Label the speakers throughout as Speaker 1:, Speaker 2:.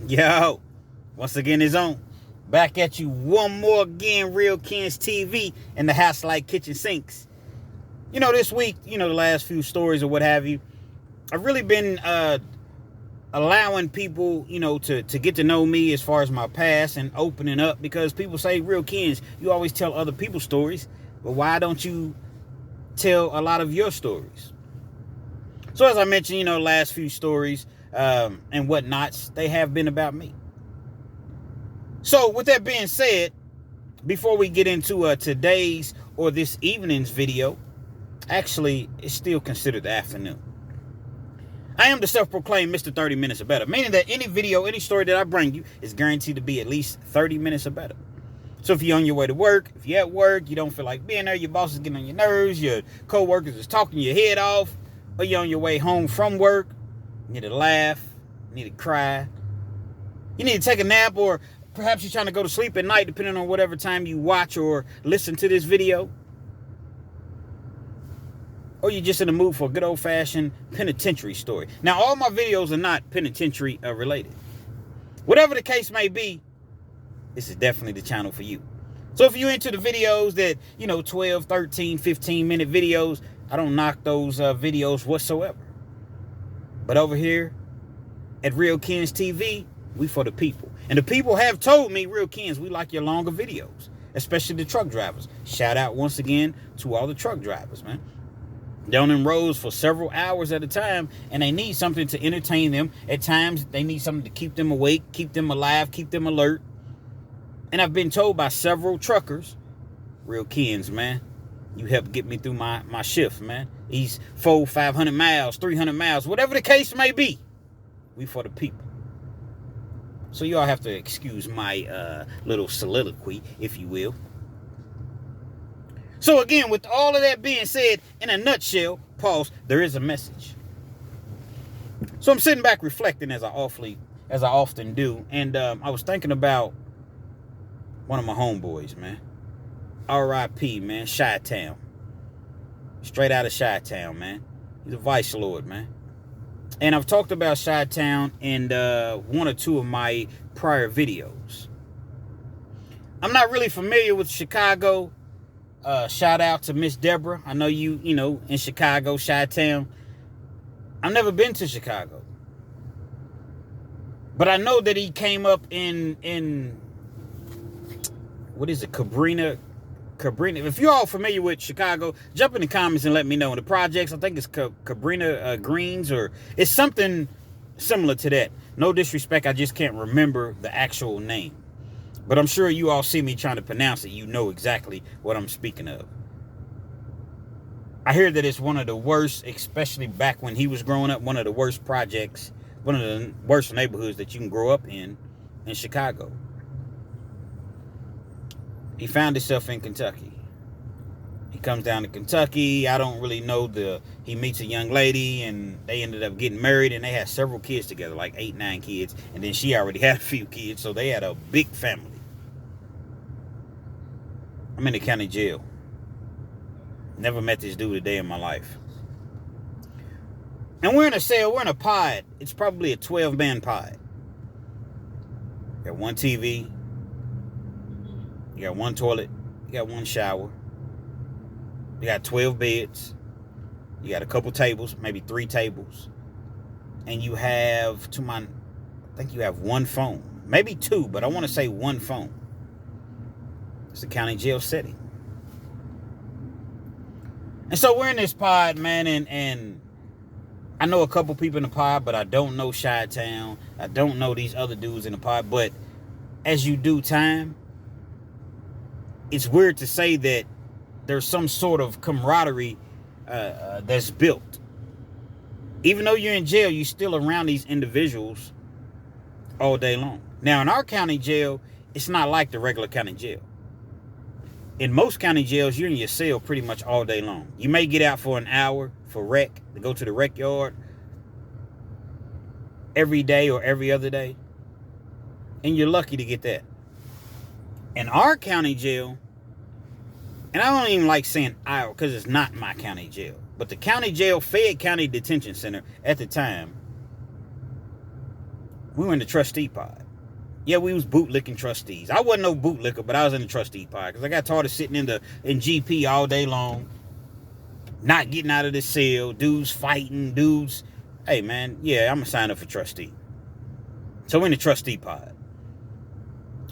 Speaker 1: Yo, once again it's on. Back at you one more again, Real Kens TV and the House Like Kitchen Sinks. This week, the last few stories or what have you, I've really been allowing people, to get to know me as far as my past and opening up, because people say, Real Kens, you always tell other people's stories, but why don't you tell a lot of your stories? So as I mentioned, last few stories and whatnots, they have been about me. So with that being said, before we get into today's or this evening's video, actually, it's still considered the afternoon. I am the self-proclaimed Mr. 30 Minutes or Better, meaning that any video, any story that I bring you is guaranteed to be at least 30 minutes or better. So if you're on your way to work, if you're at work, you don't feel like being there, your boss is getting on your nerves, your co-workers is talking your head off, or you're on your way home from work, you need to laugh, you need to cry, you need to take a nap, or perhaps you're trying to go to sleep at night, depending on whatever time you watch or listen to this video. Or you're just in the mood for a good old-fashioned penitentiary story. Now, all my videos are not penitentiary related. Whatever the case may be, this is definitely the channel for you. So if you're into the videos that, 12, 13, 15-minute videos, I don't knock those videos whatsoever. But over here at Real Kens TV, we for the people. And the people have told me, Real Kens, we like your longer videos, especially the truck drivers. Shout out once again to all the truck drivers, man. They're on them roads for several hours at a time, and they need something to entertain them. At times, they need something to keep them awake, keep them alive, keep them alert. And I've been told by several truckers, Real Kens, man, you helped get me through my shift, man. These 400, 500 miles, 300 miles, whatever the case may be, we for the people. So you all have to excuse my little soliloquy, if you will. So again, with all of that being said, in a nutshell, pause, there is a message. So I'm sitting back reflecting as I often do, and I was thinking about one of my homeboys, man. R.I.P., man, Chi-Town. Straight out of Chi-Town, man. He's a vice lord, man. And I've talked about Chi-Town in one or two of my prior videos. I'm not really familiar with Chicago. Shout out to Miss Deborah. I know you in Chicago, Chi-Town. I've never been to Chicago. But I know that he came up in what is it, Cabrini. If you're all familiar with Chicago, jump in the comments and let me know. In the projects, I think it's Cabrini Greens, or it's something similar to that. No disrespect, I just can't remember the actual name. But I'm sure you all see me trying to pronounce it. You know exactly what I'm speaking of. I hear that it's one of the worst, especially back when he was growing up, one of the worst projects, one of the worst neighborhoods that you can grow up in Chicago. He found himself in Kentucky. He comes down to Kentucky. I don't really know he meets a young lady, and they ended up getting married, and they had several kids together, like 8, 9 kids. And then she already had a few kids, so they had a big family. I'm in the county jail. Never met this dude a day in my life. And we're in a cell, we're in a pod. It's probably a 12-man pod. You got one TV. You got one toilet. You got one shower. You got 12 beds. You got a couple tables, maybe 3 tables. And you have, I think you have one phone. Maybe 2, but I want to say one phone. It's a county jail setting. And so we're in this pod, man, and I know a couple people in the pod, but I don't know Chi-Town. I don't know these other dudes in the pod. But as you do time, it's weird to say that there's some sort of camaraderie that's built. Even though you're in jail, you're still around these individuals all day long. Now, in our county jail, it's not like the regular county jail. In most county jails, you're in your cell pretty much all day long. You may get out for an hour for rec, to go to the rec yard every day or every other day. And you're lucky to get that. In our county jail, and I don't even like saying our, because it's not my county jail, but the county jail, Fayette County Detention Center at the time, We were in the trustee pod. Yeah, we was bootlicking trustees. I wasn't no bootlicker, but I was in the trustee pod because I got tired of sitting in GP all day long, not getting out of the cell, dudes fighting, dudes. Hey, man, yeah, I'm going to sign up for trustee. So we're in the trustee pod.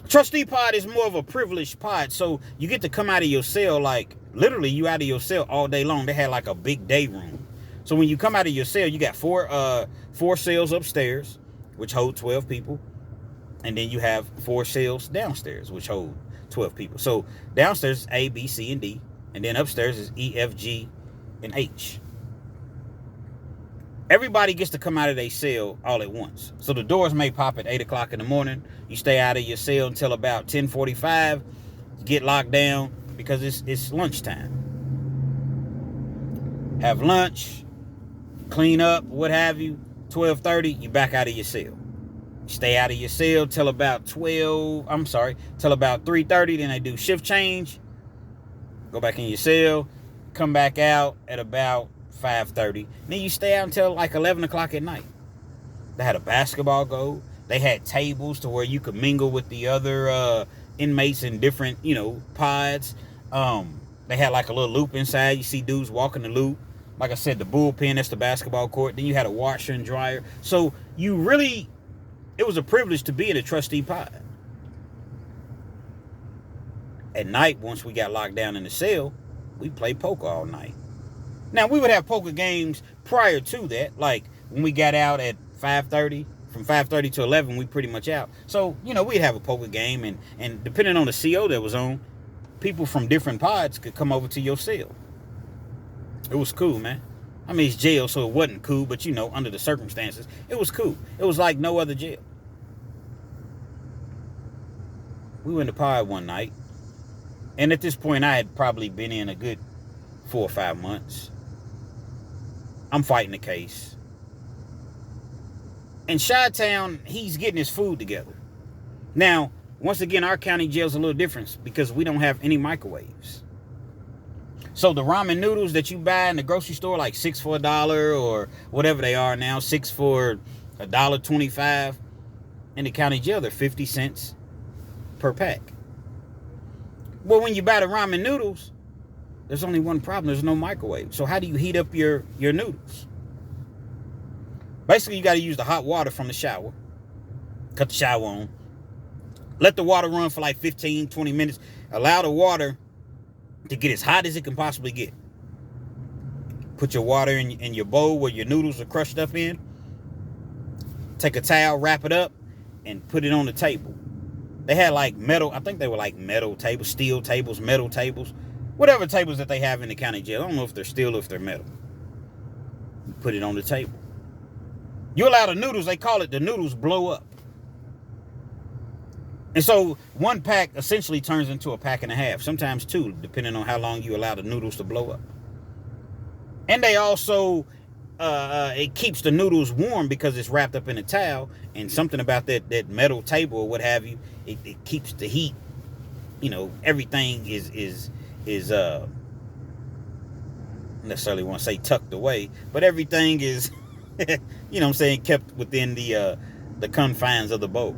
Speaker 1: Trustee pod is more of a privileged pod, so you get to come out of your cell, like, literally you out of your cell all day long. They had like a big day room. So when you come out of your cell, you got four cells upstairs, which hold 12 people. And then you have 4 cells downstairs, which hold 12 people. So downstairs is A, B, C, and D. And then upstairs is E, F, G, and H. Everybody gets to come out of their cell all at once. So the doors may pop at 8 o'clock in the morning. You stay out of your cell until about 10:45. You get locked down because it's lunchtime. Have lunch, clean up, what have you. 12:30, you back out of your cell. Stay out of your cell till about 3:30. Then they do shift change. Go back in your cell. Come back out at about 5:30. Then you stay out until like 11 o'clock at night. They had a basketball goal. They had tables to where you could mingle with the other inmates in different, pods. They had like a little loop inside. You see dudes walking the loop. Like I said, the bullpen, that's the basketball court. Then you had a washer and dryer. So it was a privilege to be in a trustee pod. At night, once we got locked down in the cell, we played poker all night. Now, we would have poker games prior to that. Like, when we got out at 5:30, from 5:30 to 11, we pretty much out. So, we'd have a poker game, and depending on the CO that was on, people from different pods could come over to your cell. It was cool, man. I mean, it's jail, so it wasn't cool, but, under the circumstances, it was cool. It was like no other jail. We went to pod one night, and at this point, I had probably been in a good 4 or 5 months. I'm fighting the case. In Chi-Town, he's getting his food together. Now, once again, our county jail's a little different because we don't have any microwaves. So the ramen noodles that you buy in the grocery store, like 6 for $1 or whatever they are now, 6 for $1.25, in the county jail, they're 50 cents per pack. Well, when you buy the ramen noodles, there's only one problem. There's no microwave. So how do you heat up your noodles? Basically, you got to use the hot water from the shower. Cut the shower on. Let the water run for like 15, 20 minutes. Allow the water to get as hot as it can possibly get. Put your water in your bowl where your noodles are crushed up in. Take a towel, wrap it up, and put it on the table. They had like metal, I think they were like metal tables, steel tables, metal tables. Whatever tables that they have in the county jail. I don't know if they're steel or if they're metal. You put it on the table. You allow the noodles, they call it the noodles blow up. And so one pack essentially turns into a pack and a half, sometimes 2, depending on how long you allow the noodles to blow up. And they also, it keeps the noodles warm because it's wrapped up in a towel, and something about that metal table or what have you, it keeps the heat, everything is necessarily want to say tucked away, but everything is, kept within the confines of the bowl.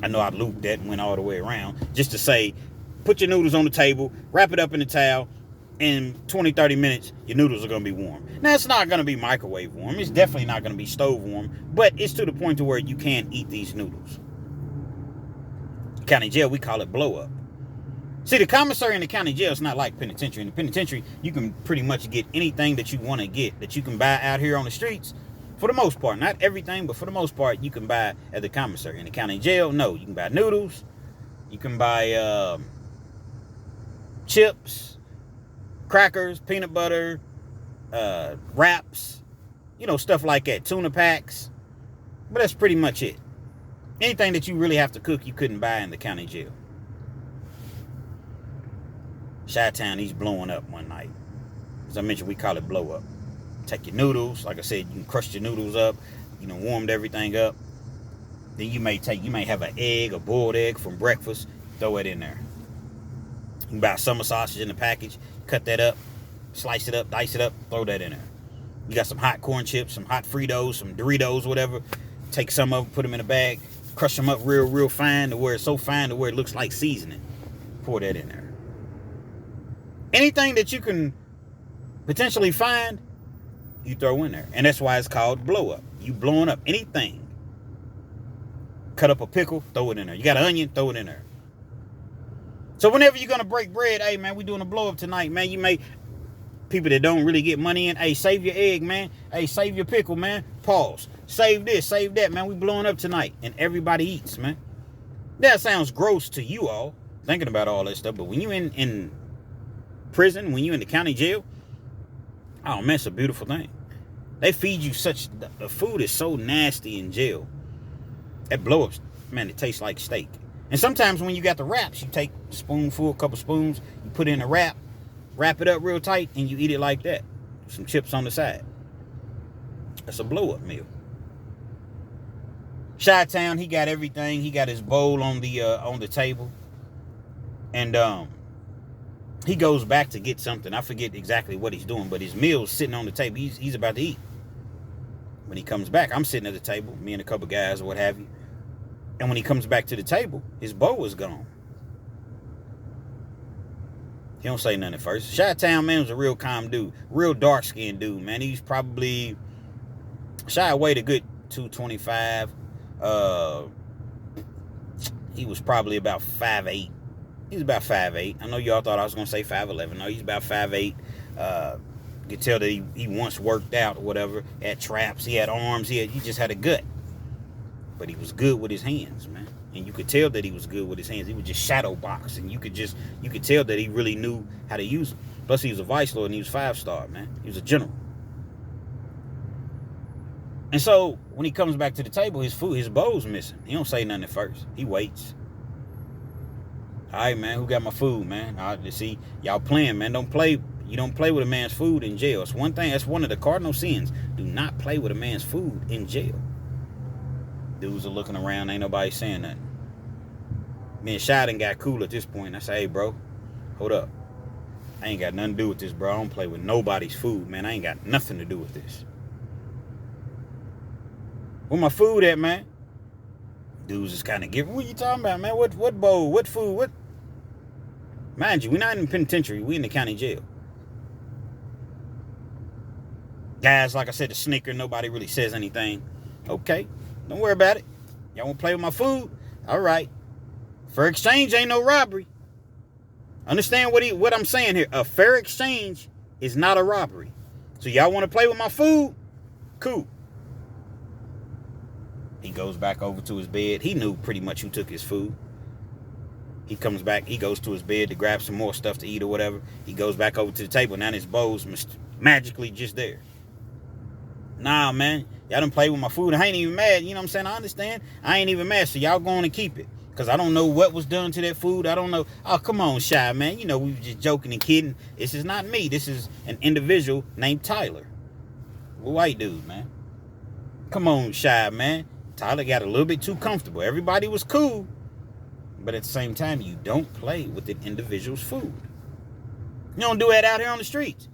Speaker 1: I know I looped that and went all the way around just to say, put your noodles on the table, wrap it up in a towel, in 20, 30 minutes, your noodles are going to be warm. Now, it's not going to be microwave warm. It's definitely not going to be stove warm, but it's to the point to where you can eat these noodles. County jail, we call it blow up. See, the commissary in the county jail is not like penitentiary. In the penitentiary, you can pretty much get anything that you want to get, that you can buy out here on the streets. For the most part, not everything, but for the most part, you can buy at the commissary. In the county jail, no. You can buy noodles. You can buy chips, crackers, peanut butter, wraps, stuff like that. Tuna packs. But that's pretty much it. Anything that you really have to cook, you couldn't buy in the county jail. Chi-Town, he's blowing up one night. As I mentioned, we call it blow up. Take your noodles. Like I said, you can crush your noodles up. Warmed everything up. Then you may have an egg, a boiled egg from breakfast. Throw it in there. You can buy summer sausage in the package. Cut that up. Slice it up. Dice it up. Throw that in there. You got some hot corn chips, some hot Fritos, some Doritos, whatever. Take some of them, put them in a bag, crush them up real fine to where it's so fine to where it looks like seasoning. Pour that in there. Anything that you can potentially find, you throw in there. And that's why it's called blow up. You blowing up anything. Cut up a pickle, throw it in there. You got an onion, throw it in there. So whenever you're going to break bread, hey, man, we doing a blow up tonight, man. You may, people that don't really get money in, hey, save your egg, man. Hey, save your pickle, man. Pause. Save this, save that, man. We blowing up tonight. And everybody eats, man. That sounds gross to you all, thinking about all that stuff. But when you in prison, when you in the county jail, oh, man, it's a beautiful thing. They feed you the food is so nasty in jail. That blow-ups, man, it tastes like steak. And sometimes when you got the wraps, you take a spoonful, a couple spoons, you put it in a wrap it up real tight, and you eat it like that. Some chips on the side. That's a blow-up meal. Chi-Town, he got everything. He got his bowl on the table. And he goes back to get something. I forget exactly what he's doing, but his meal's sitting on the table. He's about to eat. When he comes back, I'm sitting at the table, me and a couple guys or what have you. And when he comes back to the table, his bowl is gone. He don't say nothing at first. Chi-Town, man, was a real calm dude. Real dark-skinned dude, man. He's probably... Chi weighed a good 225. He was probably about 5'8". He's about 5'8". I know y'all thought I was going to say 5'11". No, he's about 5'8". You could tell that he once worked out or whatever. Had traps. He had arms. He just had a gut. But he was good with his hands, man. And you could tell that he was good with his hands. He would just shadow box. And you could tell that he really knew how to use them. Plus, he was a vice lord and he was 5-star, man. He was a general. And so, when he comes back to the table, his bowl's missing. He don't say nothing at first. He waits. All right, man, who got my food, man? See, y'all playing, man. You don't play with a man's food in jail. It's one thing. That's one of the cardinal sins. Do not play with a man's food in jail. Dudes are looking around. Ain't nobody saying nothing. Me and Shai done got cool at this point. I say, hey, bro, hold up. I ain't got nothing to do with this, bro. I don't play with nobody's food, man. I ain't got nothing to do with this. Where my food at, man? Dudes is kind of giving. What you talking about, man? What bowl? What food? What? Mind you, we're not in the penitentiary. We in the county jail. Guys, like I said, the snicker, nobody really says anything. Okay, don't worry about it. Y'all want to play with my food? All right. Fair exchange ain't no robbery. Understand what I'm saying here. A fair exchange is not a robbery. So y'all want to play with my food? Cool. He goes back over to his bed. He knew pretty much who took his food. He comes back. He goes to his bed to grab some more stuff to eat or whatever. He goes back over to the table. Now his bowl's magically just there. Nah, man. Y'all done play with my food. I ain't even mad. You know what I'm saying? I understand. I ain't even mad. So y'all go on and keep it. Because I don't know what was done to that food. I don't know. Oh, come on, Shy, man. You know, we were just joking and kidding. This is not me. This is an individual named Tyler. A white dude, man. Come on, Shy, man. Tyler got a little bit too comfortable. Everybody was cool. But at the same time, you don't play with an individual's food. You don't do that out here on the streets.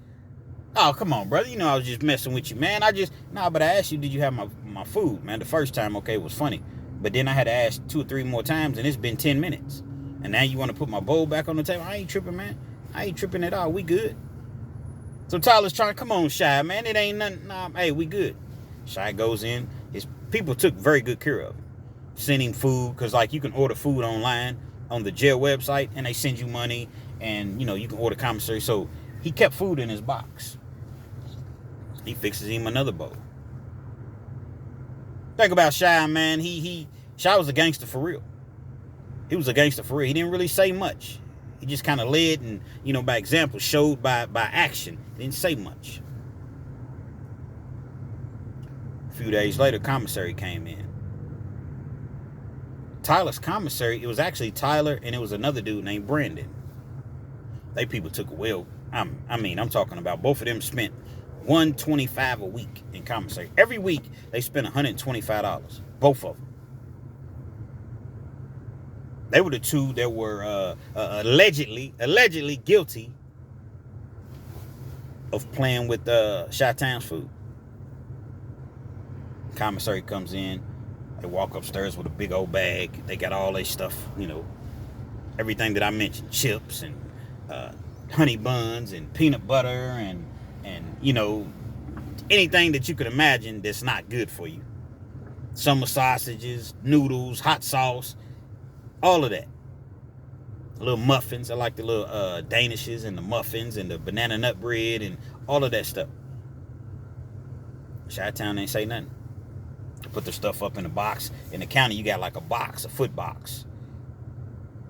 Speaker 1: Oh, come on, brother. You know I was just messing with you, man. But I asked you, did you have my food, man? The first time, okay, it was funny. But then I had to ask 2 or 3 more times, and it's been 10 minutes. And now you want to put my bowl back on the table? I ain't tripping, man. I ain't tripping at all. We good. So Tyler's trying, come on, Shy, man. It ain't nothing. Nah, hey, we good. Shy goes in. His people took very good care of him. Sending food, because, like, you can order food online on the jail website, and they send you money, and, you know, you can order commissary. So he kept food in his box. He fixes him another bowl. Think about Shy, man. Shy was a gangster for real. He was a gangster for real. He didn't really say much. He just kind of led and, you know, by example, showed by action. He didn't say much. A few days later, commissary came in. Tyler's commissary, it was actually Tyler and it was another dude named Brandon. They people took a well. I'm talking about both of them spent $125 a week in commissary. Every week, they spent $125. Both of them. They were the two that were allegedly guilty of playing with Chi-Town's food. Commissary comes in. They walk upstairs with a big old bag. They got all their stuff, everything that I mentioned, chips and honey buns and peanut butter and anything that you could imagine that's not good for you. Summer sausages, noodles, hot sauce, all of that. Little muffins. I like the little danishes and the muffins and the banana nut bread and all of that stuff. Chi-Town ain't say nothing. Put the stuff up in a box. In the county, you got like a box, a foot box.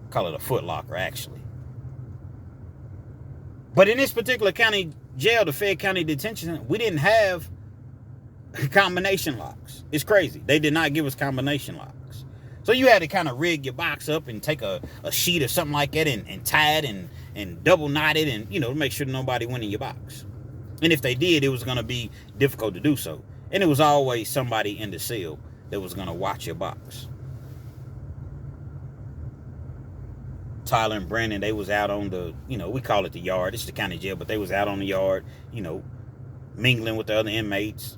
Speaker 1: Call it a foot locker, actually. But in this particular county jail, the Fayette County Detention, we didn't have combination locks. It's crazy. They did not give us combination locks. So you had to kind of rig your box up and take a sheet or something like that and tie it and double knot it and, make sure nobody went in your box. And if they did, it was going to be difficult to do so. And it was always somebody in the cell that was going to watch your box. Tyler and Brandon, they was out on the, we call it the yard. It's the county jail, but they was out on the yard, mingling with the other inmates.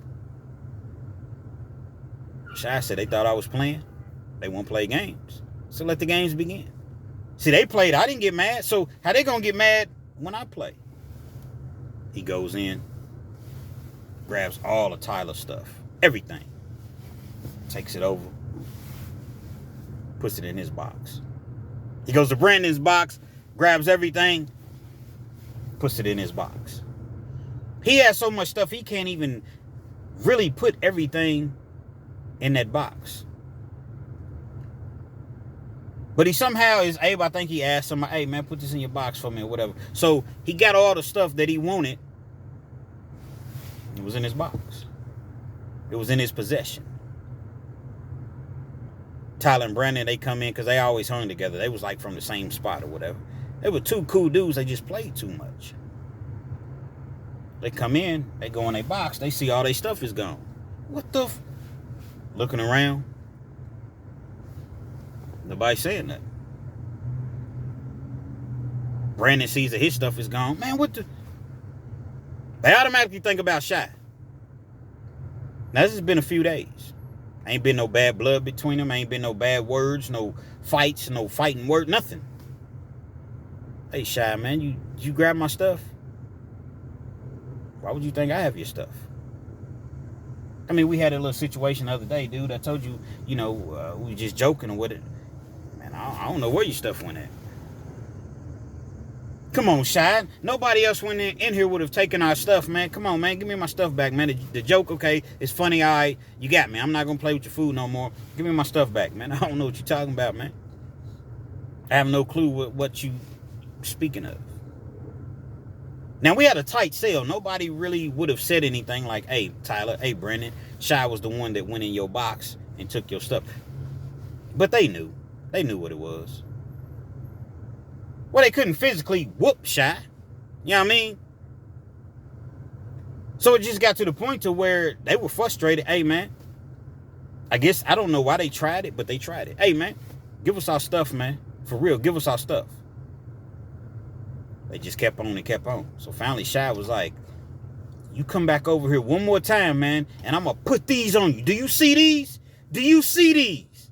Speaker 1: Shy said they thought I was playing. They won't play games. So let the games begin. See, they played. I didn't get mad. So how they going to get mad when I play? He goes in, grabs all of Tyler's stuff, everything, takes it over, puts it in his box. He goes to Brandon's box, grabs everything, puts it in his box. He has so much stuff, he can't even really put everything in that box. But he somehow is able, I think he asked somebody, hey man, put this in your box for me or whatever. So he got all the stuff that he wanted. It was in his box. It was in his possession. Tyler and Brandon, they come in because they always hung together. They was like from the same spot or whatever. They were two cool dudes. They just played too much. They come in, they go in their box, they see all their stuff is gone. What the looking around. Nobody saying nothing. Brandon sees that his stuff is gone. Man, what the? They automatically think about Shy. Now, this has been a few days. Ain't been no bad blood between them. Ain't been no bad words, no fights, no fighting word, nothing. Hey, Shy, man, you grab my stuff? Why would you think I have your stuff? I mean, we had a little situation the other day, dude. I told you, we were just joking or what it. Man, I don't know where your stuff went at. Come on, Shy. Nobody else went in here would have taken our stuff, man. Come on, man. Give me my stuff back, man. The joke, okay, it's funny. All right, you got me. I'm not going to play with your food no more. Give me my stuff back, man. I don't know what you're talking about, man. I have no clue what you speaking of. Now, we had a tight cell. Nobody really would have said anything like, hey, Tyler, hey, Brendan, Shy was the one that went in your box and took your stuff. But they knew. They knew what it was. Well, they couldn't physically whoop Shy. You know what I mean? So it just got to the point to where they were frustrated. Hey, man. I guess, I don't know why they tried it, but they tried it. Hey, man, give us our stuff, man. For real, give us our stuff. They just kept on and kept on. So finally, Shy was like, you come back over here one more time, man, and I'm going to put these on you. Do you see these? Do you see these?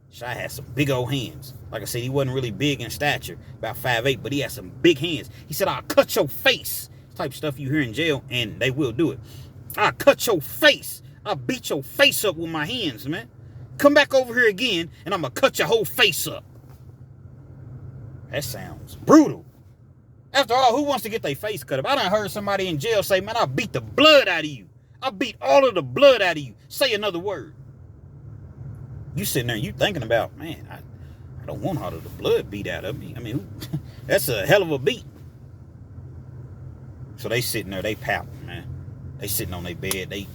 Speaker 1: Shy had some big old hands. Like I said, he wasn't really big in stature, about 5'8", but he had some big hands. He said, I'll cut your face. Type of stuff you hear in jail, and they will do it. I'll cut your face. I'll beat your face up with my hands, man. Come back over here again, and I'm going to cut your whole face up. That sounds brutal. After all, who wants to get their face cut up? I done heard somebody in jail say, man, I'll beat the blood out of you. I'll beat all of the blood out of you. Say another word. You sitting there, you thinking about, man, I don't want all of the blood beat out of me. I mean, that's a hell of a beat. So they sitting there, they pouting, man. They sitting on their bed, they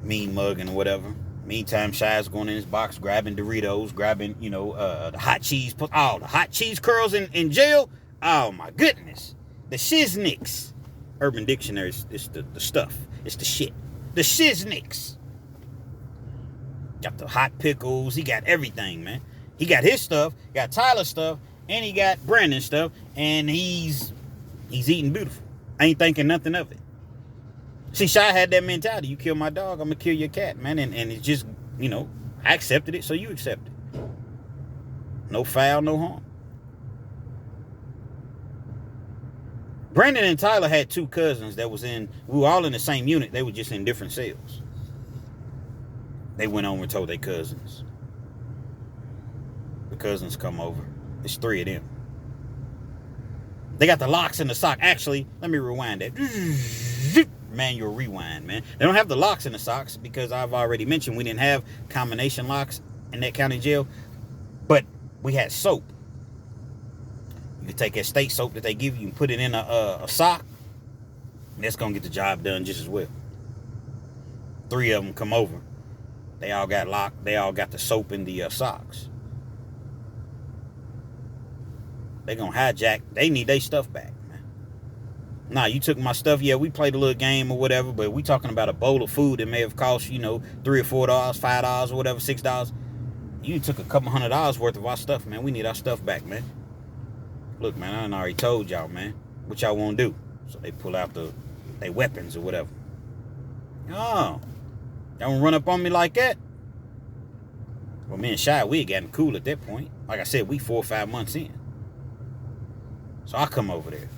Speaker 1: mean mugging or whatever. Meantime, Shy's going in his box, grabbing Doritos, grabbing, the hot cheese, the hot cheese curls in jail. Oh my goodness. The Shiznicks. Urban Dictionary is the stuff. It's the shit. The Shiznicks. Got the hot pickles. He got everything, man. He got his stuff, got Tyler's stuff, and he got Brandon's stuff, and he's eating beautiful. Ain't thinking nothing of it. See, Shy had that mentality. You kill my dog, I'm going to kill your cat, man. And it's just I accepted it, so you accept it. No foul, no harm. Brandon and Tyler had two cousins that we were all in the same unit. They were just in different cells. They went over and told their cousins. The cousins come over. It's three of them. They got the locks in the sock. Actually, let me rewind that. Manual rewind, man. They don't have the locks in the socks because I've already mentioned we didn't have combination locks in that county jail. But we had soap. You can take that state soap that they give you and put it in a sock. And that's going to get the job done just as well. Three of them come over. They all got locked. They all got the soap in the socks. They going to hijack. They need their stuff back, man. Nah, you took my stuff. Yeah, we played a little game or whatever, but we talking about a bowl of food that may have cost, $3 or $4, $5 or whatever, $6. You took a couple $100 worth of our stuff, man. We need our stuff back, man. Look, man, I done already told y'all, man, what y'all want to do. So they pull out their weapons or whatever. Oh, y'all want to run up on me like that? Well, me and Shy, we had gotten cool at that point. Like I said, we 4 or 5 months in. So I come over there.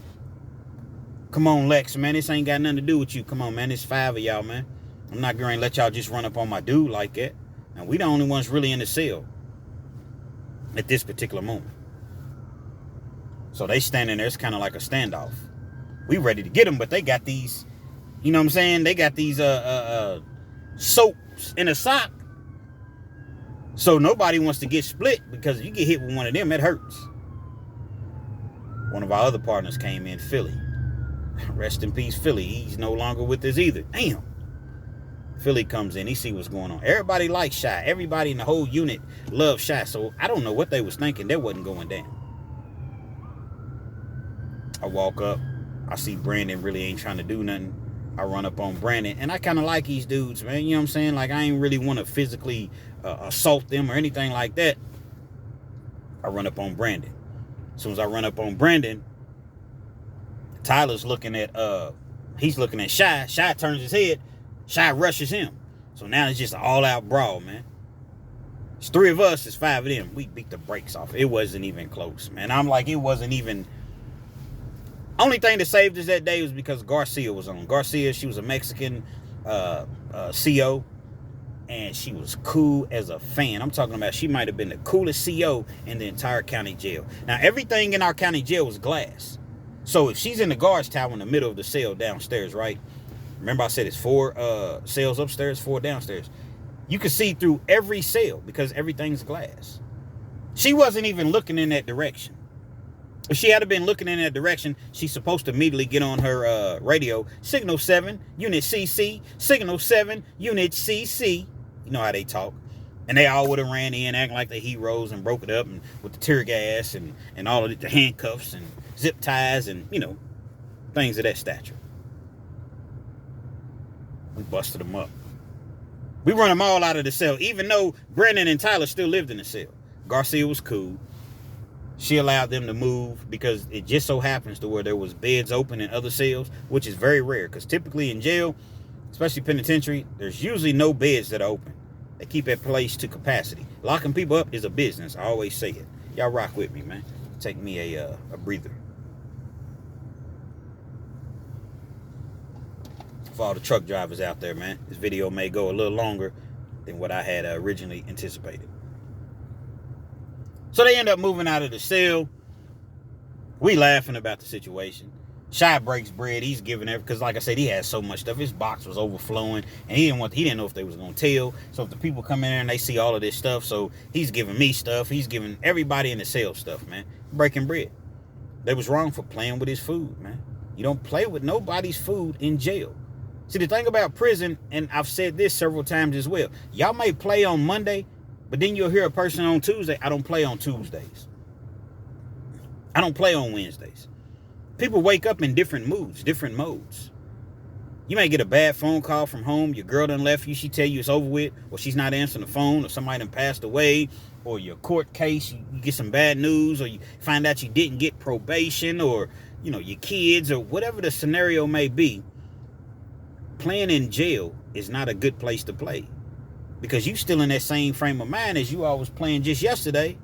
Speaker 1: Come on, Lex, man, this ain't got nothing to do with you. Come on, man, there's 5 of y'all, man. I'm not going to let y'all just run up on my dude like that. And we the only ones really in the cell at this particular moment. So they standing there. It's kind of like a standoff. We ready to get them, but they got these, you know what I'm saying? They got these soaps in a sock. So nobody wants to get split because if you get hit with one of them, it hurts. One of our other partners came in, Philly. Rest in peace, Philly. He's no longer with us either. Damn. Philly comes in. He see what's going on. Everybody likes Shy. Everybody in the whole unit loves Shy. So I don't know what they was thinking. That wasn't going down. I walk up. I see Brandon really ain't trying to do nothing. I run up on Brandon. And I kind of like these dudes, man. You know what I'm saying? Like, I ain't really want to physically assault them or anything like that. I run up on Brandon. As soon as I run up on Brandon, Tyler's looking at, he's looking at Shy. Shy turns his head. Shy rushes him. So now it's just an all-out brawl, man. It's 3 of us. It's 5 of them. We beat the brakes off. It wasn't even close, man. I'm like, it wasn't even... Only thing that saved us that day was because Garcia was on. Garcia, she was a Mexican CO, and she was cool as a fan. I'm talking about she might have been the coolest CO in the entire county jail. Now, everything in our county jail was glass. So if she's in the guards tower in the middle of the cell downstairs, right? Remember I said it's 4 cells upstairs, 4 downstairs. You can see through every cell because everything's glass. She wasn't even looking in that direction. If she had been looking in that direction, she's supposed to immediately get on her radio. Signal 7, Unit CC. Signal 7, Unit CC. You know how they talk. And they all would have ran in acting like the heroes and broke it up and with the tear gas and all of the handcuffs and zip ties and, things of that stature. We busted them up. We run them all out of the cell, even though Brandon and Tyler still lived in the cell. Garcia was cool. She allowed them to move because it just so happens to where there was beds open in other cells, which is very rare because typically in jail, especially penitentiary, there's usually no beds that are open. They keep that place to capacity. Locking people up is a business. I always say it. Y'all rock with me, man. Take me a breather. For all the truck drivers out there, man, this video may go a little longer than what I had originally anticipated. So they end up moving out of the cell. We laughing about the situation. Shy breaks bread. He's giving everything because, like I said, he had so much stuff. His box was overflowing, and he didn't know if they was gonna tell. So if the people come in there and they see all of this stuff, so he's giving me stuff. He's giving everybody in the cell stuff, man. Breaking bread. They was wrong for playing with his food, man. You don't play with nobody's food in jail. See, the thing about prison, and I've said this several times as well, y'all may play on Monday, but then you'll hear a person on Tuesday, I don't play on Tuesdays. I don't play on Wednesdays. People wake up in different moods, different modes. You may get a bad phone call from home. Your girl done left you. She tell you it's over with, or she's not answering the phone, or somebody done passed away, or your court case, you get some bad news, or you find out you didn't get probation, or, your kids, or whatever the scenario may be. Playing in jail is not a good place to play. Because you still in that same frame of mind as you all was playing just yesterday.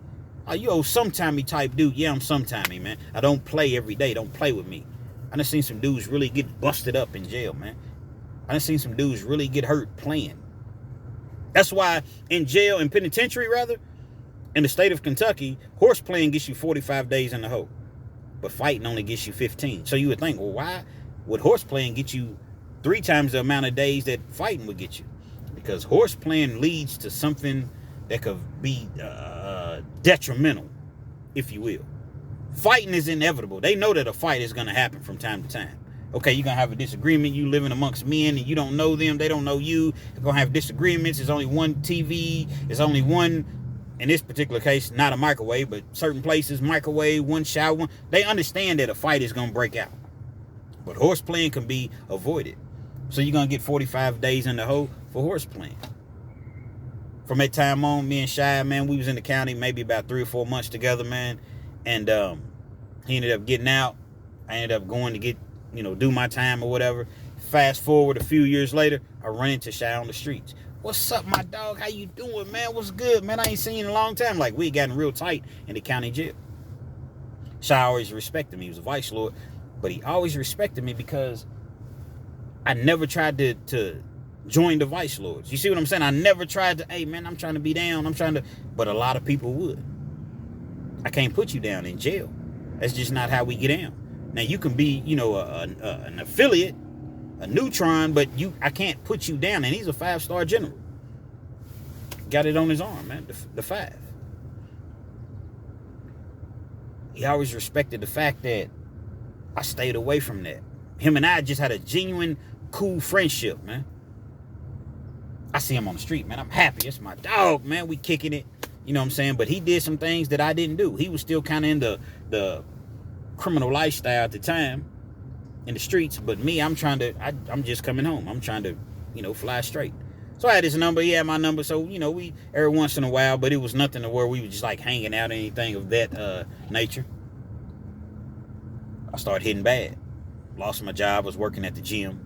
Speaker 1: Are you old sometimey type dude? Yeah, I'm sometimey, man. I don't play every day. Don't play with me. I done seen some dudes really get busted up in jail, man. I done seen some dudes really get hurt playing. That's why in jail, in penitentiary rather, in the state of Kentucky, horse playing gets you 45 days in the hole. But fighting only gets you 15. So you would think, well, why would horse playing get you 3 times the amount of days that fighting would get you? Because horse playing leads to something that could be detrimental, if you will. Fighting is inevitable. They know that a fight is going to happen from time to time. Okay, you're going to have a disagreement. You living amongst men and you don't know them. They don't know you. You're going to have disagreements. There's only one TV. There's only one, in this particular case, not a microwave, but certain places, microwave, one shower. One. They understand that a fight is going to break out. But horse playing can be avoided. So you're going to get 45 days in the hole for horse playing. From that time on, me and Shy, man, we was in the county maybe about 3 or 4 months together, man. And he ended up getting out. I ended up going to get, do my time or whatever. Fast forward a few years later, I run into Shy on the streets. What's up, my dog? How you doing, man? What's good, man? I ain't seen you in a long time. Like, we gotten real tight in the county jail. Shy always respected me. He was a vice lord. But he always respected me because I never tried to join the vice lords. You see what I'm saying? I never tried to, hey, man, I'm trying to be down. But a lot of people would. I can't put you down in jail. That's just not how we get down. Now, you can be, an affiliate, a neutron, but I can't put you down. And he's a 5-star general. Got it on his arm, man, the 5. He always respected the fact that I stayed away from that. Him and I just had a genuine, cool friendship, man. I see him on the street, man. I'm happy. It's my dog, man. We kicking it. You know what I'm saying? But he did some things that I didn't do. He was still kind of in the criminal lifestyle at the time in the streets. But me, I'm just coming home. I'm trying to, fly straight. So I had his number. He had my number. So, we every once in a while, but it was nothing to where we were just like hanging out or anything of that nature. I started hitting bad. Lost my job. Was working at the gym.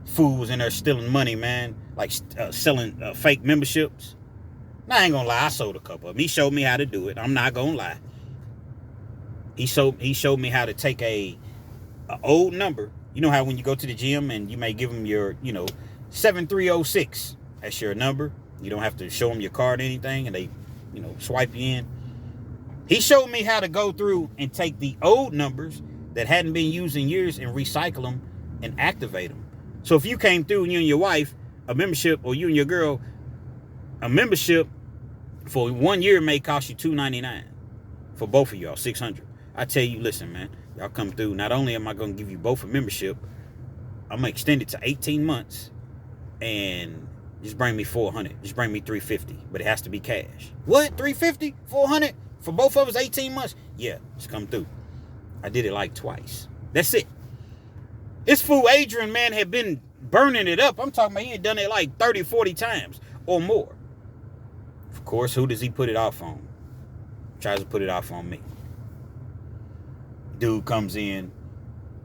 Speaker 1: Fool was in there stealing money, man. Like selling fake memberships. Now, I ain't gonna lie. I sold a couple of them. He showed me how to do it. I'm not gonna lie. He showed me how to take a old number. You know how when you go to the gym and you may give them your, 7306. That's your number. You don't have to show them your card or anything, and they, swipe you in. He showed me how to go through and take the old numbers that hadn't been used in years and recycle them and activate them. So if you came through and you and your wife, a membership, or you and your girl, a membership for 1 year may cost you $299 for both of y'all, $600. I tell you, listen, man, y'all come through. Not only am I going to give you both a membership, I'm going to extend it to 18 months and just bring me $400. Just bring me $350, but it has to be cash. What? $350? $400 for both of us, 18 months? Yeah, just come through. I did it like twice. That's it. This fool Adrian, man, had been burning it up. I'm talking about he had done it like 30, 40 times or more. Of course, who does he put it off on? Tries to put it off on me. Dude comes in.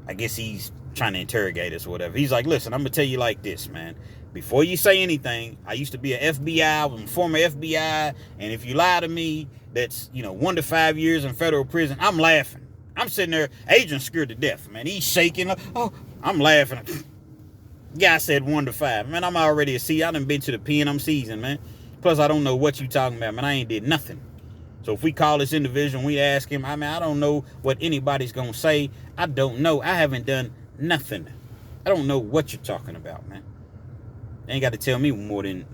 Speaker 1: I guess he's trying to interrogate us or whatever. He's like, listen, I'm going to tell you like this, man. Before you say anything, I used to be an FBI, I'm a former FBI, and if you lie to me, that's, 1 to 5 years in federal prison. I'm laughing. I'm sitting there, Adrian scared to death, man. He's shaking. Oh, I'm laughing. Guy said 1 to 5. Man, I'm already a C. I done been to the pen. I'm seasoned, man. Plus, I don't know what you talking about, man. I ain't did nothing. So if we call this individual and we ask him, I don't know what anybody's going to say. I don't know. I haven't done nothing. I don't know what you're talking about, man. They ain't got to tell me more than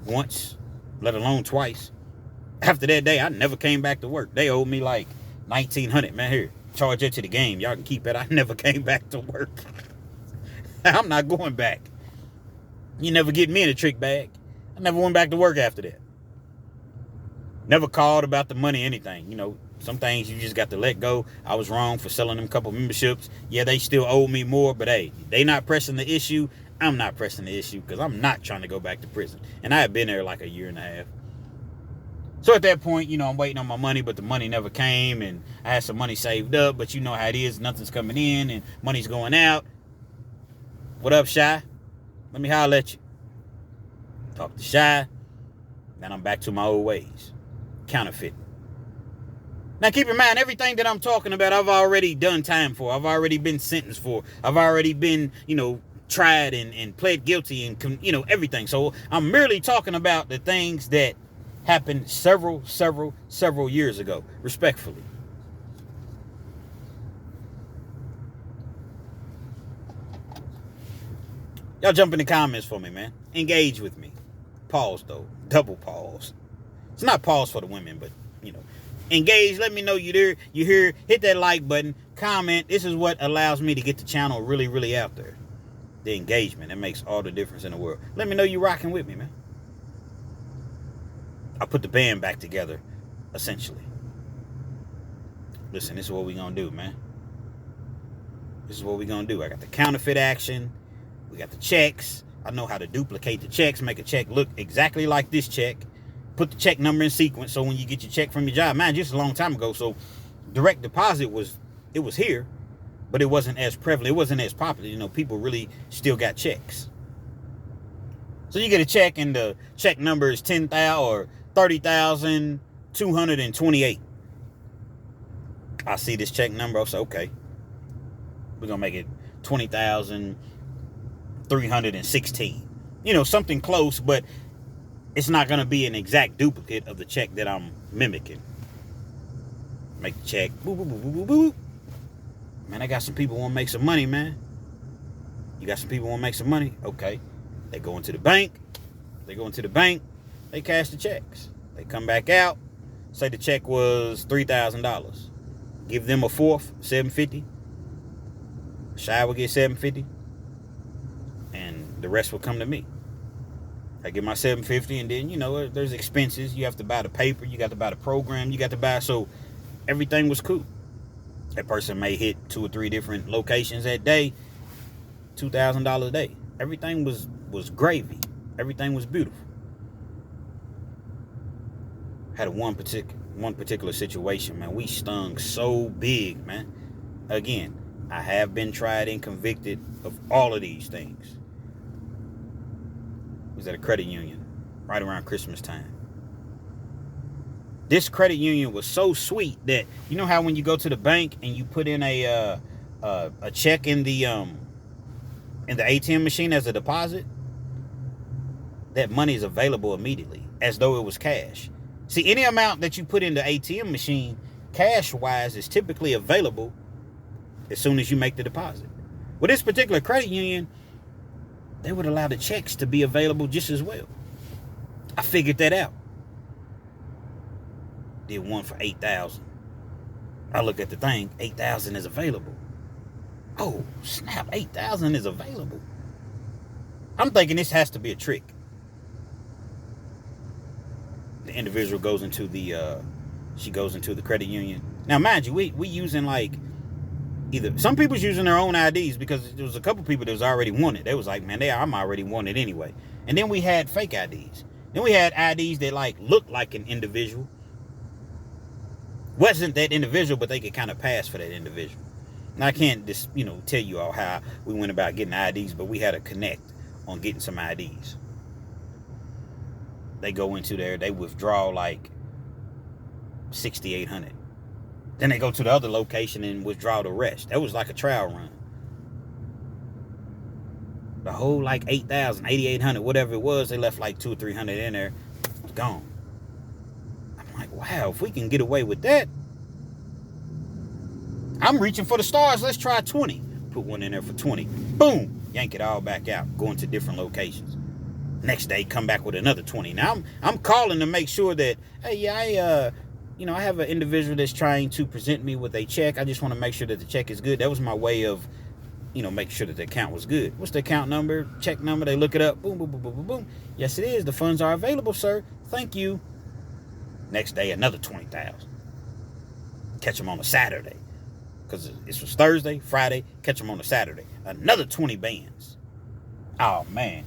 Speaker 1: once, let alone twice. After that day, I never came back to work. They owed me like $1,900, man. Here, charge it to the game. Y'all can keep it. I never came back to work. I'm not going back. You never get me in a trick bag. I never went back to work after that. Never called about the money, anything. Some things you just got to let go. I was wrong for selling them couple memberships. Yeah, they still owe me more, but hey, they not pressing the issue. I'm not pressing the issue because I'm not trying to go back to prison. And I had been there like a year and a half. So at that point, I'm waiting on my money, but the money never came, and I had some money saved up, but you know how it is. Nothing's coming in, and money's going out. What up, Shy? Let me holler at you. Talk to Shy. Then I'm back to my old ways. Counterfeiting. Now keep in mind, everything that I'm talking about, I've already done time for. I've already been sentenced for. I've already been, tried and pled guilty and, everything. So I'm merely talking about the things that happened several years ago, respectfully. Y'all jump in the comments for me, man. Engage with me. Pause, though. Double pause. It's not pause for the women, but, engage. Let me know you're there. You're here. Hit that like button. Comment. This is what allows me to get the channel really out there. The engagement. It makes all the difference in the world. Let me know you're rocking with me, man. I put the band back together, essentially. Listen, this is what we're going to do, man. This is what we're going to do. I got the counterfeit action. We got the checks. I know how to duplicate the checks, make a check look exactly like this check. Put the check number in sequence, so when you get your check from your job, man, just a long time ago, so direct deposit was here, but it wasn't as prevalent. It wasn't as popular. People really still got checks. So you get a check, and the check number is 10,000 or 30,228. I see this check number. I say, okay, we're gonna make it 20,316. Something close, but it's not going to be an exact duplicate of the check that I'm mimicking. Make the check. Boop, boop, boop, boop, boop. Man, I got some people want to make some money, man. You got some people want to make some money? Okay. They go into the bank. They cash the checks. They come back out. Say the check was $3,000. Give them a fourth, $750. Shy will get $750. And the rest will come to me. I get my $750, and then, there's expenses. You have to buy the paper. You got to buy the program. You got to buy. So everything was cool. That person may hit 2 or 3 different locations that day. $2,000 a day. Everything was gravy. Everything was beautiful. Had one particular situation, man. We stung so big, man. Again, I have been tried and convicted of all of these things. Was at a credit union right around Christmas time. This credit union was so sweet that, how when you go to the bank and you put in a check in the ATM machine as a deposit, that money is available immediately as though it was cash. See, any amount that you put in the ATM machine, cash wise, is typically available as soon as you make the deposit. With this particular credit union, they would allow the checks to be available just as well. I figured that out. Did one for $8,000. I look at the thing, $8,000 is available. Oh, snap, $8,000 is available. I'm thinking this has to be a trick. The individual goes into the credit union. Now, mind you, we using either some people's using their own IDs, because there was a couple people that was already wanted. They was like, man, I'm already wanted anyway. And then we had fake IDs. Then we had IDs that looked like an individual. Wasn't that individual, but they could kind of pass for that individual. And I can't just, tell you all how we went about getting IDs, but we had to connect on getting some IDs. They go into there, they withdraw $6,800. Then they go to the other location and withdraw the rest. That was like a trial run. The whole $8,000, $8,800, whatever it was, they left $200 or $300 in there. It was gone. I'm like, wow, if we can get away with that, I'm reaching for the stars. Let's try 20. Put one in there for 20. Boom. Yank it all back out. Going to different locations. Next day, come back with another 20. Now, I'm calling to make sure that, hey, yeah, I have an individual that's trying to present me with a check. I just want to make sure that the check is good. That was my way of, making sure that the account was good. What's the account number? Check number. They look it up. Boom, boom, boom, boom, boom, boom. Yes, it is. The funds are available, sir. Thank you. Next day, another 20,000. Catch them on a Saturday. Because this was Thursday, Friday. Catch them on a Saturday. Another 20 bands. Oh, man.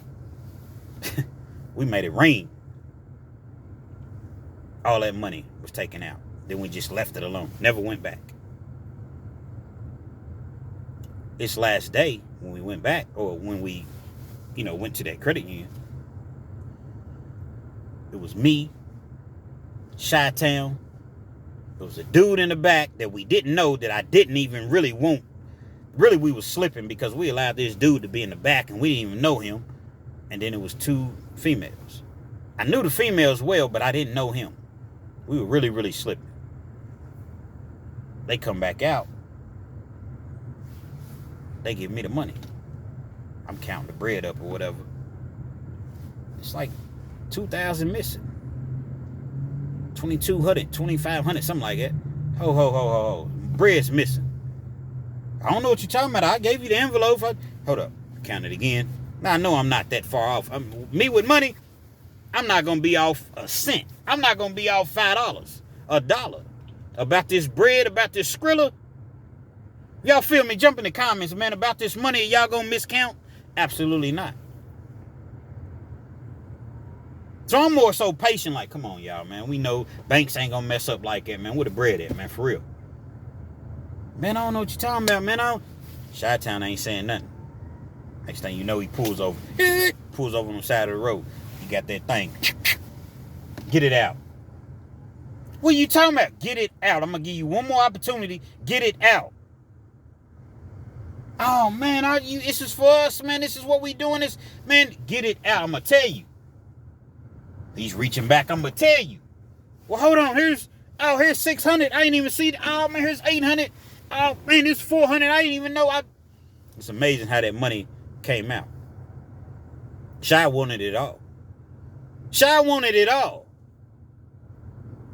Speaker 1: We made it rain. All that money was taken out. Then we just left it alone. Never went back. This last day, when we went back, or when we, went to that credit union, It was me, Chi-Town. There was a dude in the back that we didn't know, that I didn't even really want. Really, we was slipping because we allowed this dude to be in the back and we didn't even know him. And then it was 2 females. I knew the females well, but I didn't know him. We were really, really slipping. They come back out. They give me the money. I'm counting the bread up or whatever. It's like 2,000 missing. 2,200, 2,500, something like that. Ho. Bread's missing. I don't know what you're talking about. I gave you the envelope. Hold up. Count it again. Now, I know I'm not that far off. Me with money, I'm not going to be off a cent. I'm not going to be off $5, $1. About this bread, about this Skrilla. Y'all feel me? Jump in the comments, man, about this money. Y'all going to miscount? Absolutely not. So I'm more so patient, like, come on, y'all, man. We know banks ain't going to mess up like that, man. Where the bread at, man, for real? Man, I don't know what you're talking about, man. Chi-Town ain't saying nothing. Next thing you know, he pulls over. Pulls over on the side of the road. He got that thing. Get it out. What are you talking about? Get it out. I'm going to give you one more opportunity. Get it out. Oh, man, this is for us, man. This is what we doing. This, man, get it out. I'm going to tell you. He's reaching back. I'm going to tell you. Well, hold on. Here's 600. I ain't even see it. Oh, man, here's 800. Oh, man, this 400. I didn't even know. It's amazing how that money came out. Chi wanted it all. Chi wanted it all.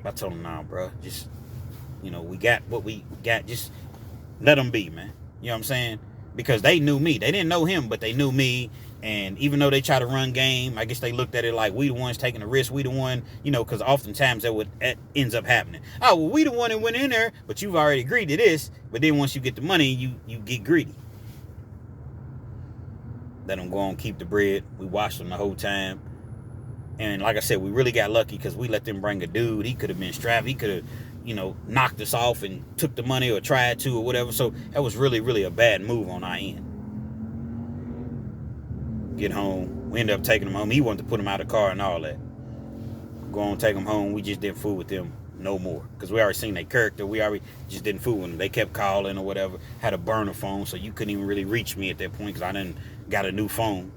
Speaker 1: I told him, nah, bro. Just, we got what we got. Just let them be, man. You know what I'm saying? Because they knew me. They didn't know him, but they knew me. And even though they try to run game, I guess they looked at it like we the ones taking the risk. We the one, because oftentimes that ends up happening. Oh, well, we the one that went in there, but you've already agreed to this. But then once you get the money, you get greedy. Let them go on, keep the bread. We watched them the whole time. And like I said, we really got lucky because we let them bring a dude. He could have been strapped. He could have, knocked us off and took the money or tried to or whatever. So that was really, really a bad move on our end. Get home. We ended up taking him home. He wanted to put him out of the car and all that. Go on, take him home. We just didn't fool with them no more. Because we already seen their character. We already just didn't fool with them. They kept calling or whatever. Had a burner phone, so you couldn't even really reach me at that point because I done got a new phone.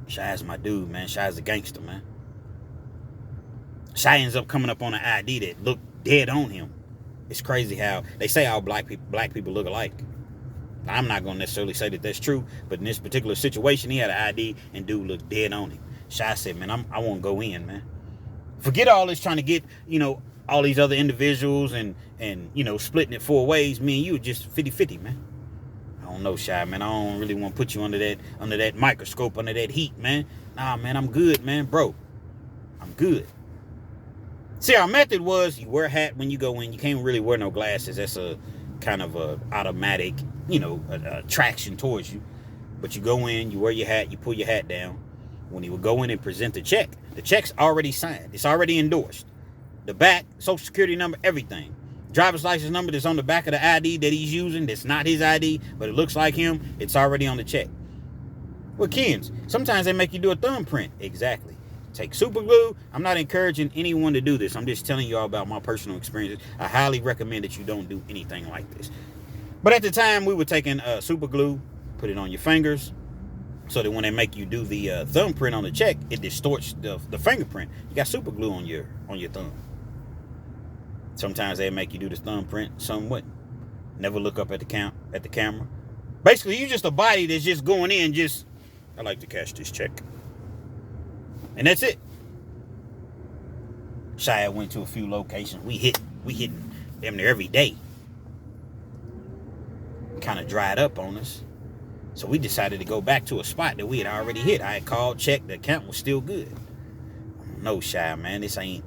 Speaker 1: Chi's my dude, man. Chi's a gangster, man. Chi ends up coming up on an ID that looked dead on him. It's crazy how they say all black people look alike. I'm not going to necessarily say that that's true, but in this particular situation, he had an ID and dude looked dead on him. Chi said, man, I want to go in, man. Forget all this trying to get, all these other individuals and splitting it 4 ways. Me and you are just 50-50, man. I don't know, Chi, man. I don't really want to put you under that microscope, under that heat, man. Nah, man, I'm good, man. Bro, I'm good. See, our method was you wear a hat when you go in. You can't really wear no glasses. That's a kind of a automatic, attraction towards you. But you go in, you wear your hat, you pull your hat down. When you would go in and present the check's already signed. It's already endorsed. The back, social security number, everything. Driver's license number that's on the back of the ID that he's using, that's not his ID, but it looks like him, it's already on the check. Well, Kens, sometimes they make you do a thumbprint. Exactly. Take super glue. I'm not encouraging anyone to do this. I'm just telling you all about my personal experiences. I highly recommend that you don't do anything like this. But at the time, we were taking super glue, put it on your fingers, so that when they make you do the thumbprint on the check, it distorts the fingerprint. You got super glue on your thumb. Sometimes they make you do the thumbprint, some wouldn't. Never look up at the camera. Basically, you're just a body that's just going in, I like to cash this check. And that's it. Chi went to a few locations. We hit them there every day. Kind of dried up on us. So we decided to go back to a spot that we had already hit. I had called, checked, the account was still good. No, Chi, man, this ain't,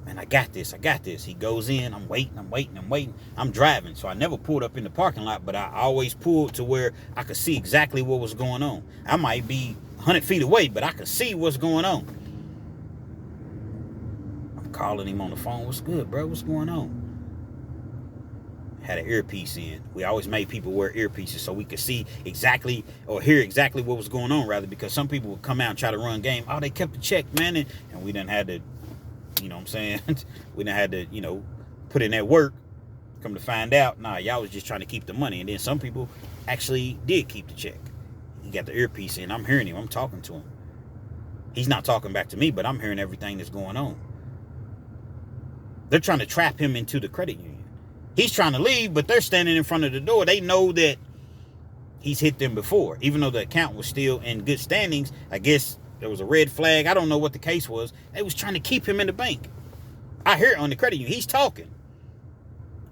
Speaker 1: man, I got this. He goes in, I'm waiting. I'm driving, so I never pulled up in the parking lot, but I always pulled to where I could see exactly what was going on. I might be 100 feet away, but I could see what's going on. I'm calling him on the phone. What's good, bro? What's going on? had an earpiece in. We always made people wear earpieces so we could see exactly or hear exactly what was going on, rather, because some people would come out and try to run game. Oh, they kept the check, man, and we done had to, you know what I'm saying? We done had to, put in that work. Come to find out, nah, y'all was just trying to keep the money. And then some people actually did keep the check. He got the earpiece in. I'm hearing him. I'm talking to him. He's not talking back to me, but I'm hearing everything that's going on. They're trying to trap him into the credit union. He's trying to leave, but they're standing in front of the door. They know that he's hit them before. Even though the account was still in good standings, I guess there was a red flag. I don't know what the case was. They was trying to keep him in the bank. I hear it on the credit union. He's talking.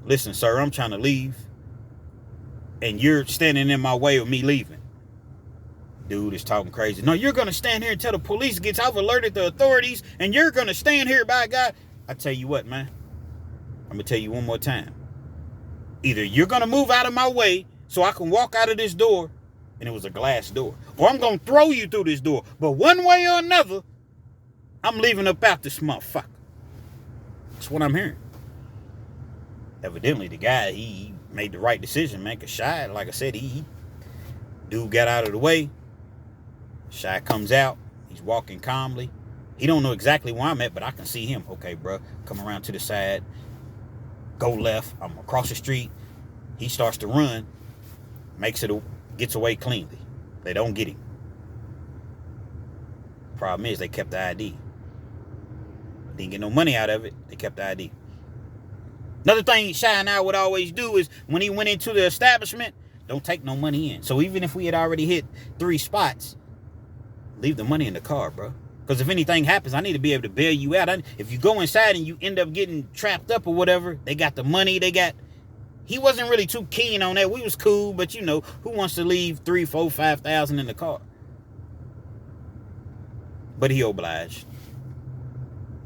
Speaker 1: Listen, sir, I'm trying to leave, and you're standing in my way of me leaving. Dude is talking crazy. No, you're going to stand here until the police gets. I've alerted the authorities, and you're going to stand here, by God. I tell you what, man. I'm going to tell you one more time. Either you're going to move out of my way so I can walk out of this door, and it was a glass door, or I'm going to throw you through this door. But one way or another, I'm leaving up out this motherfucker. That's what I'm hearing. Evidently, the guy, he made the right decision, man, because Shy, like I said, dude got out of the way. Shy comes out. He's walking calmly. He don't know exactly where I'm at, but I can see him. Okay, bro, come around to the side. Go left. I'm across the street. He starts to run. Gets away cleanly. They don't get him. Problem is, they kept the ID. Didn't get no money out of it. They kept the ID. Another thing Shy and I would always do is when he went into the establishment, don't take no money in. So even if we had already hit 3 spots, leave the money in the car, bro. Because if anything happens, I need to be able to bail you out. If you go inside and you end up getting trapped up or whatever, they got the money. He wasn't really too keen on that. We was cool, but who wants to leave 3, 4, 5,000 in the car? But he obliged.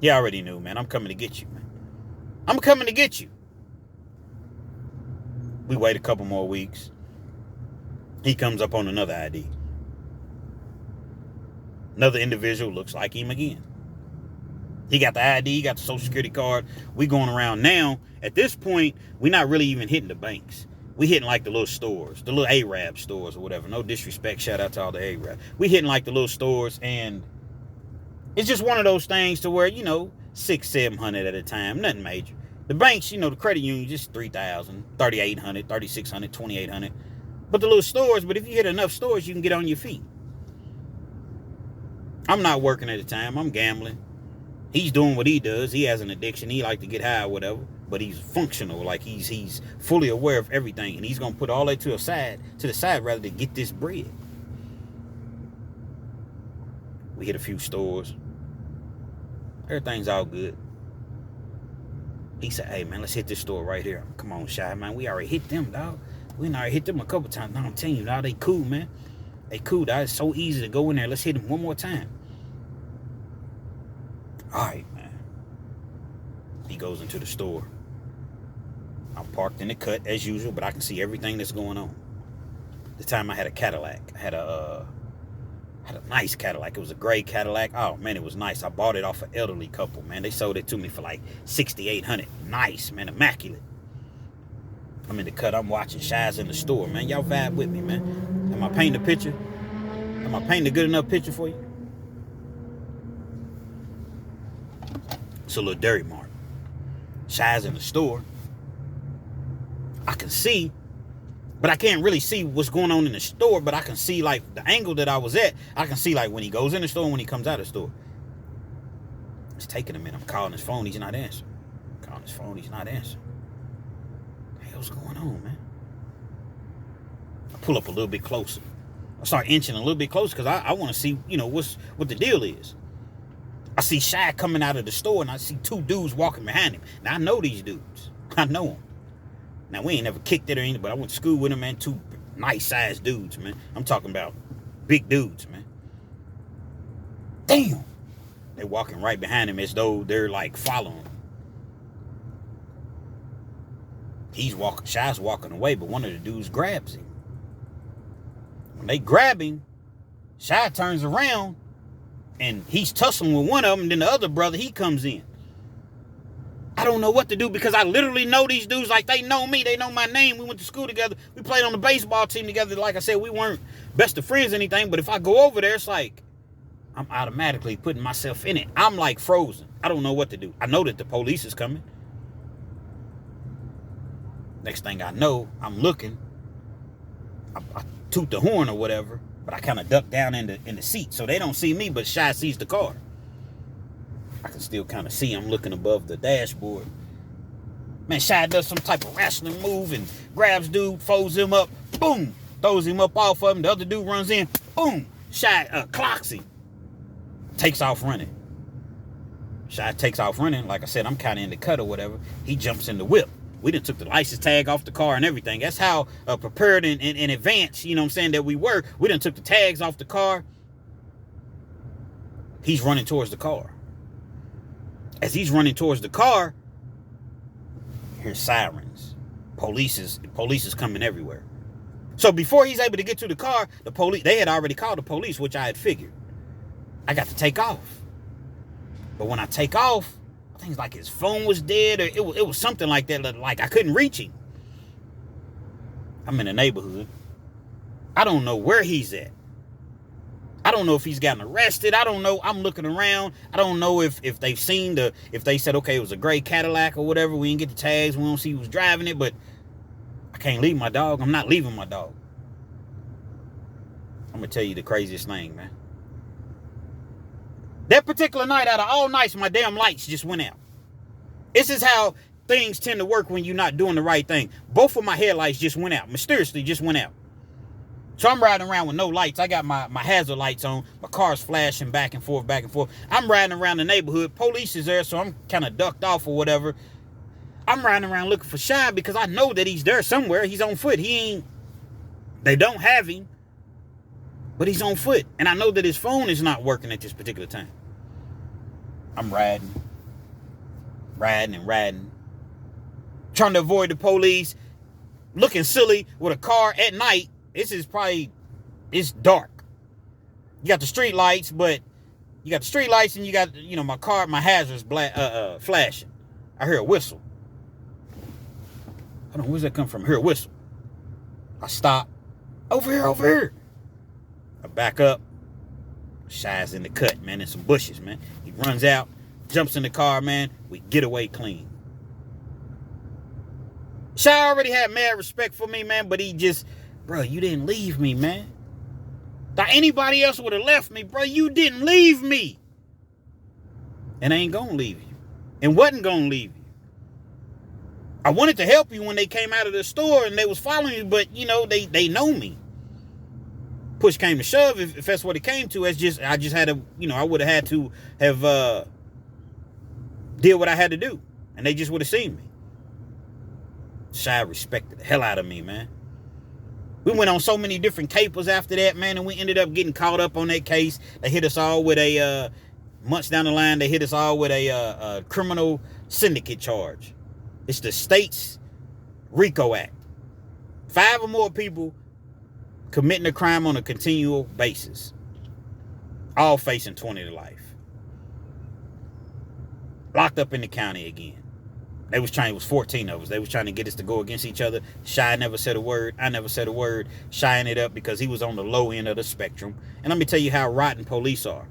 Speaker 1: You already knew, man. I'm coming to get you, man. I'm coming to get you. We wait a couple more weeks. He comes up on another ID. Another individual looks like him again. He got the ID, he got the social security card. We going around now. At this point, we're not really even hitting the banks. We hitting like the little stores, the little Arab stores or whatever. No disrespect, shout out to all the Arabs. We hitting like the little stores, and it's just one of those things to where, $600, $700 at a time, nothing major. The banks, the credit union, just $3,000, $3,800, $3,600, $2,800. But the little stores, if you hit enough stores, you can get on your feet. I'm not working at the time. I'm gambling. He's doing what he does. He has an addiction. He like to get high or whatever. But he's functional. Like he's fully aware of everything. And he's going to put all that to the side rather than get this bread. We hit a few stores. Everything's all good. He said, hey, man, let's hit this store right here. Come on, Shy, man. We already hit them, dog. We already hit them a couple times. No, I'm telling you, dog, they cool, man. They cool, dog. It's so easy to go in there. Let's hit them one more time. All right, man. He goes into the store. I'm parked in the cut as usual, but I can see everything that's going on. The time I had a Cadillac. I had a nice Cadillac. It was a gray Cadillac. Oh, man, it was nice. I bought it off an elderly couple, man. They sold it to me for like $6,800. Nice, man. Immaculate. I'm in the cut. I'm watching Shy's in the store, man. Y'all vibe with me, man. Am I painting a picture? Am I painting a good enough picture for you? It's a little Dairy Mart. Shy's in the store. I can see, but I can't really see what's going on in the store, but I can see like the angle that I was at. I can see like when he goes in the store and when he comes out of the store. It's taking a minute. I'm calling his phone. He's not answering. Calling his phone. He's not answering. What the hell's going on, man? I pull up a little bit closer. I start inching a little bit closer because I want to see, what the deal is. I see Shy coming out of the store and I see 2 dudes walking behind him. Now, I know these dudes. I know them. Now, we ain't never kicked it or anything, but I went to school with them, man. 2 nice-sized dudes, man. I'm talking about big dudes, man. Damn. They're walking right behind him as though they're, like, following him. Shy's walking away, but one of the dudes grabs him. When they grab him, Shy turns around, and he's tussling with one of them, and then the other brother, he comes in. I don't know what to do because I literally know these dudes like they know me. They know my name. We went to school together. We played on the baseball team together. Like I said, we weren't best of friends or anything. But if I go over there, it's like I'm automatically putting myself in it. I'm like frozen. I don't know what to do. I know that the police is coming. Next thing I know, I'm looking. I toot the horn or whatever, but I kind of duck down in the seat so they don't see me, but Shy sees the car. I can still kind of see him looking above the dashboard. Man, Shy does some type of wrestling move and grabs dude, folds him up, boom, throws him up off of him. The other dude runs in, boom, Shy clocks him, takes off running. Shy takes off running. Like I said, I'm kind of in the cut or whatever. He jumps in the whip. We done took the license tag off the car and everything. That's how prepared in advance, you know what I'm saying, that we were. We done took the tags off the car. He's running towards the car. As he's running towards the car, here's sirens. Police is coming everywhere. So before he's able to get to the car, they had already called the police, which I had figured. I got to take off. But when I take off, I think it's like his phone was dead, or it was something like that, like I couldn't reach him. I'm in the neighborhood. I don't know where he's at. I don't know if he's gotten arrested. I don't know. I'm looking around. I don't know if they've seen if they said, okay, it was a gray Cadillac or whatever. We didn't get the tags. We don't see who's driving it, but I can't leave my dog. I'm not leaving my dog. I'm going to tell you the craziest thing, man. That particular night, out of all nights, my damn lights just went out. This is how things tend to work when you're not doing the right thing. Both of my headlights just went out. Mysteriously just went out. So I'm riding around with no lights. I got my hazard lights on. My car's flashing back and forth, back and forth. I'm riding around the neighborhood. Police is there, so I'm kind of ducked off or whatever. I'm riding around looking for Shy because I know that he's there somewhere. He's on foot. They don't have him, but he's on foot. And I know that his phone is not working at this particular time. I'm riding, trying to avoid the police, looking silly with a car at night. It's dark. You got the street lights, but you got the street lights and you got, my hazards flashing. I hear a whistle. I don't know, where's that come from? I hear a whistle. I stop. Over here. I back up. Shy's in the cut, man, in some bushes, man. He runs out, jumps in the car, man. We get away clean. Shy already had mad respect for me, man, but he just, bro, you didn't leave me, man. Thought anybody else would have left me, bro. You didn't leave me. And I ain't gonna leave you. And wasn't gonna leave you. I wanted to help you when they came out of the store and they was following you, but, they know me. Push came to shove, if that's what it came to. I just had to, I would have had to have did what I had to do. And they just would have seen me. Shy respected the hell out of me, man. We went on so many different capers after that, man, and we ended up getting caught up on that case. They hit us all with months down the line, they hit us all with a criminal syndicate charge. It's the state's RICO Act. 5 or more people committing a crime on a continual basis. All facing 20 to life. Locked up in the county again. It was 14 of us. They was trying to get us to go against each other. Shy never said a word. I never said a word. Shying it up because he was on the low end of the spectrum. And let me tell you how rotten police are.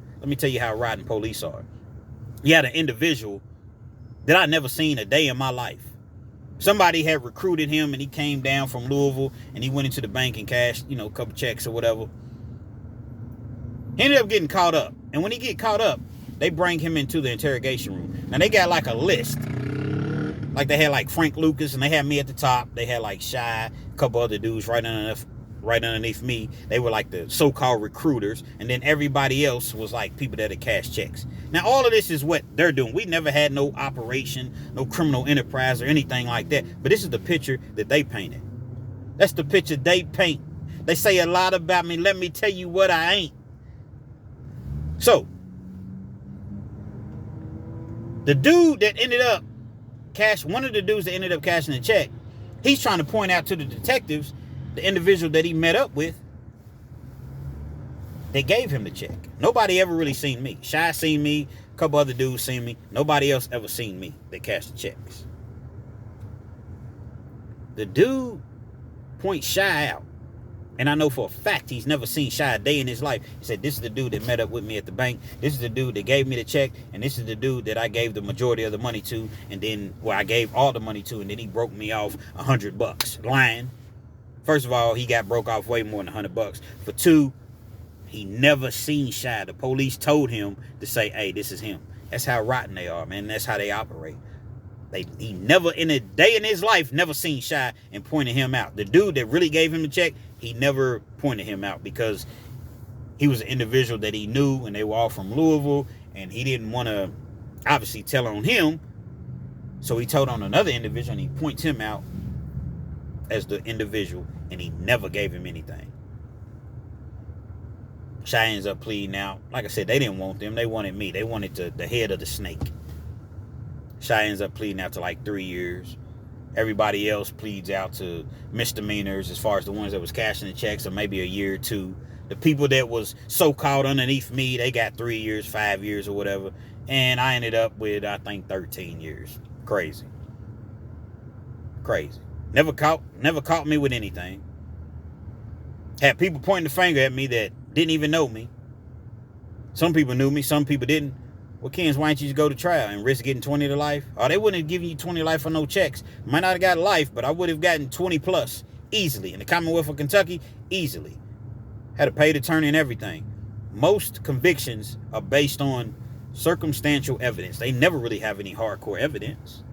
Speaker 1: You had an individual that I never seen a day in my life. Somebody had recruited him and he came down from Louisville and he went into the bank and cashed, a couple checks or whatever. He ended up getting caught up. And when he get caught up, they bring him into the interrogation room. Now they got like a list. Like they had like Frank Lucas and they had me at the top. They had like Shy, a couple other dudes right underneath me. They were like the so-called recruiters. And then everybody else was like people that had cashed checks. Now all of this is what they're doing. We never had no operation, no criminal enterprise or anything like that. But this is the picture that they painted. That's the picture they paint. They say a lot about me. Let me tell you what I ain't. So, the dude that ended up one of the dudes that ended up cashing the check, he's trying to point out to the detectives the individual that he met up with that gave him the check. Nobody ever really seen me. Shy seen me couple other dudes seen me. Nobody else ever seen me that cashed the checks. The dude points Shy out. And I know for a fact he's never seen Shy a day in his life. He said, this is the dude that met up with me at the bank. This is the dude that gave me the check. And this is the dude that I gave the majority of the money to. And then, well, I gave all the money to. And then he broke me off $100. Lying. First of all, he got broke off way more than $100. For two, he never seen Shy. The police told him to say, hey, this is him. That's how rotten they are, man. That's how they operate. He never, in a day in his life, never seen Shy and pointed him out. The dude that really gave him the check, he never pointed him out because he was an individual that he knew and they were all from Louisville and he didn't want to obviously tell on him. So he told on another individual and he points him out as the individual and he never gave him anything. Shy ends up pleading out. Like I said, they didn't want them. They wanted me. They wanted the head of the snake. Shy ends up pleading out to like 3 years. Everybody else pleads out to misdemeanors as far as the ones that was cashing the checks, or maybe a year or two. The people that was so-called underneath me, they got 3 years, 5 years or whatever. And I ended up with, I think, 13 years. Crazy. Crazy. Never caught me with anything. Had people pointing the finger at me that didn't even know me. Some people knew me, some people didn't. Well, Kens, why don't you just go to trial and risk getting 20 to life? Or they wouldn't have given you 20 to life for no checks. Might not have got life, but I would have gotten 20 plus easily. In the Commonwealth of Kentucky, easily. Had a paid attorney and everything. Most convictions are based on circumstantial evidence. They never really have any hardcore evidence.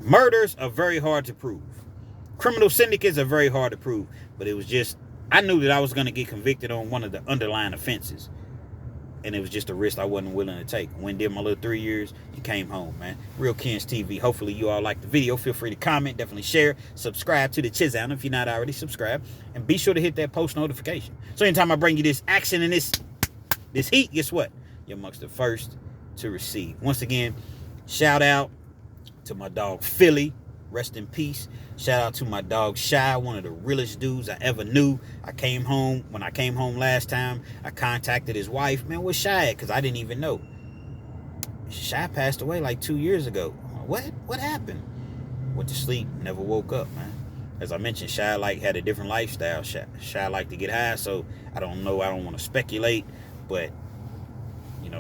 Speaker 1: Murders are very hard to prove. Criminal syndicates are very hard to prove. But it was just, I knew that I was going to get convicted on one of the underlying offenses. And it was just a risk I wasn't willing to take. When did my little 3 years and came home, man. Real Kens TV. Hopefully you all liked the video. Feel free to comment. Definitely share. Subscribe to the channel if you're not already subscribed. And be sure to hit that post notification. So anytime I bring you this action and this heat, guess what? You're amongst the first to receive. Once again, shout out to my dog Philly. Rest in peace. Shout out to my dog Shy, one of the realest dudes I ever knew. When I came home last time, I contacted his wife. Man, where's Shy at? Because I didn't even know. Shy passed away like 2 years ago. What? What happened? Went to sleep, never woke up, man. As I mentioned, Shy had a different lifestyle. Shy liked to get high, so I don't know. I don't want to speculate, but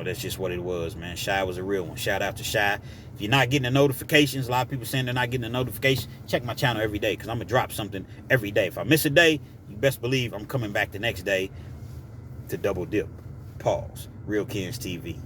Speaker 1: that's just what it was, man. Shy was a real one. Shout out to Shy. If you're not getting the notifications, a lot of people saying they're not getting the notification, check my channel every day because I'm going to drop something every day. If I miss a day, you best believe I'm coming back the next day to double dip. Pause. Real Kens TV.